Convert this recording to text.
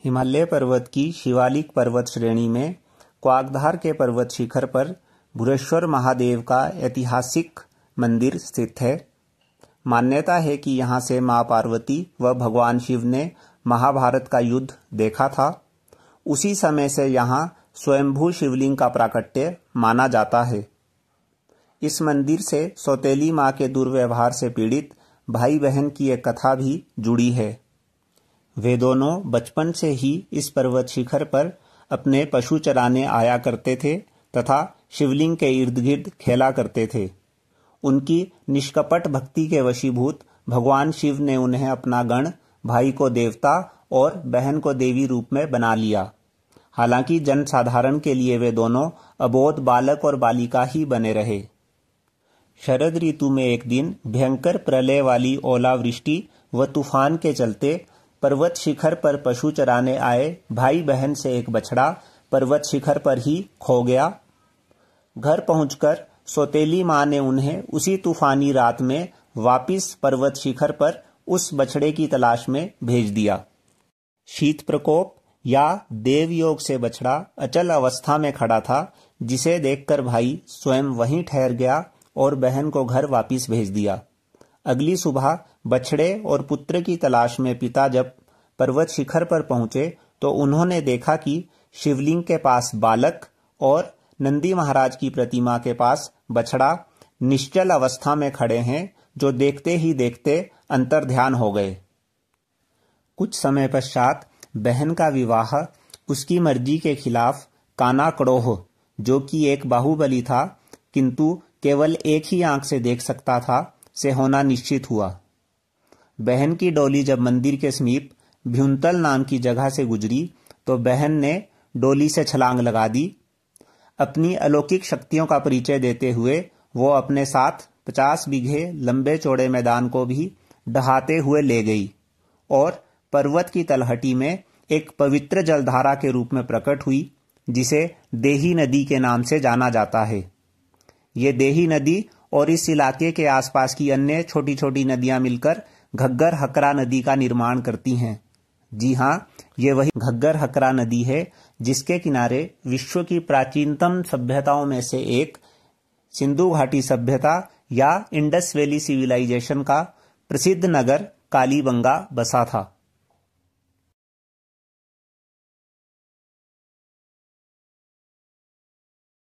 हिमालय पर्वत की शिवालिक पर्वत श्रेणी में क्वाकधार के पर्वत शिखर पर भुरेश्वर महादेव का ऐतिहासिक मंदिर स्थित है। मान्यता है कि यहाँ से मां पार्वती व भगवान शिव ने महाभारत का युद्ध देखा था। उसी समय से यहाँ स्वयंभू शिवलिंग का प्राकट्य माना जाता है। इस मंदिर से सौतेली मां के दुर्व्यवहार से पीड़ित भाई बहन की एक कथा भी जुड़ी है। वे दोनों बचपन से ही इस पर्वत शिखर पर अपने पशु चराने आया करते थे तथा शिवलिंग के इर्द गिर्द खेला करते थे। उनकी निष्कपट भक्ति के वशीभूत भगवान शिव ने उन्हें अपना गण, भाई को देवता और बहन को देवी रूप में बना लिया। हालांकि जनसाधारण के लिए वे दोनों अबोध बालक और बालिका ही बने रहे। शरद ऋतु में एक दिन भयंकर प्रलय वाली ओलावृष्टि व तूफान के चलते पर्वत शिखर पर पशु चराने आए भाई बहन से एक बछड़ा पर्वत शिखर पर ही खो गया। घर पहुंचकर सौतेली मां ने उन्हें उसी तूफानी रात में वापिस पर्वत शिखर पर उस बछड़े की तलाश में भेज दिया। शीत प्रकोप या देवयोग से बछड़ा अचल अवस्था में खड़ा था, जिसे देखकर भाई स्वयं वहीं ठहर गया और बहन को घर वापिस भेज दिया। अगली सुबह बछड़े और पुत्र की तलाश में पिता जब पर्वत शिखर पर पहुंचे तो उन्होंने देखा कि शिवलिंग के पास बालक और नंदी महाराज की प्रतिमा के पास बछड़ा निश्चल अवस्था में खड़े हैं, जो देखते ही देखते अंतर्ध्यान हो गए। कुछ समय पश्चात बहन का विवाह उसकी मर्जी के खिलाफ काना कड़ोह, जो कि एक बाहुबली था किंतु केवल एक ही आंख से देख सकता था, से होना निश्चित हुआ। बहन की डोली जब मंदिर के समीप भ्युंतल नाम की जगह से गुजरी तो बहन ने डोली से छलांग लगा दी। अपनी अलौकिक शक्तियों का परिचय देते हुए वो अपने साथ 50 बीघे लंबे चौड़े मैदान को भी डहाते हुए ले गई और पर्वत की तलहटी में एक पवित्र जलधारा के रूप में प्रकट हुई, जिसे देही नदी के नाम से जाना जाता है। ये देही नदी और इस इलाके के आसपास की अन्य छोटी छोटी नदियां मिलकर घग्गर हकरा नदी का निर्माण करती हैं। जी हाँ, ये वही घग्गर हकरा नदी है जिसके किनारे विश्व की प्राचीनतम सभ्यताओं में से एक सिंधु घाटी सभ्यता या इंडस वैली सिविलाइजेशन का प्रसिद्ध नगर कालीबंगा बसा था।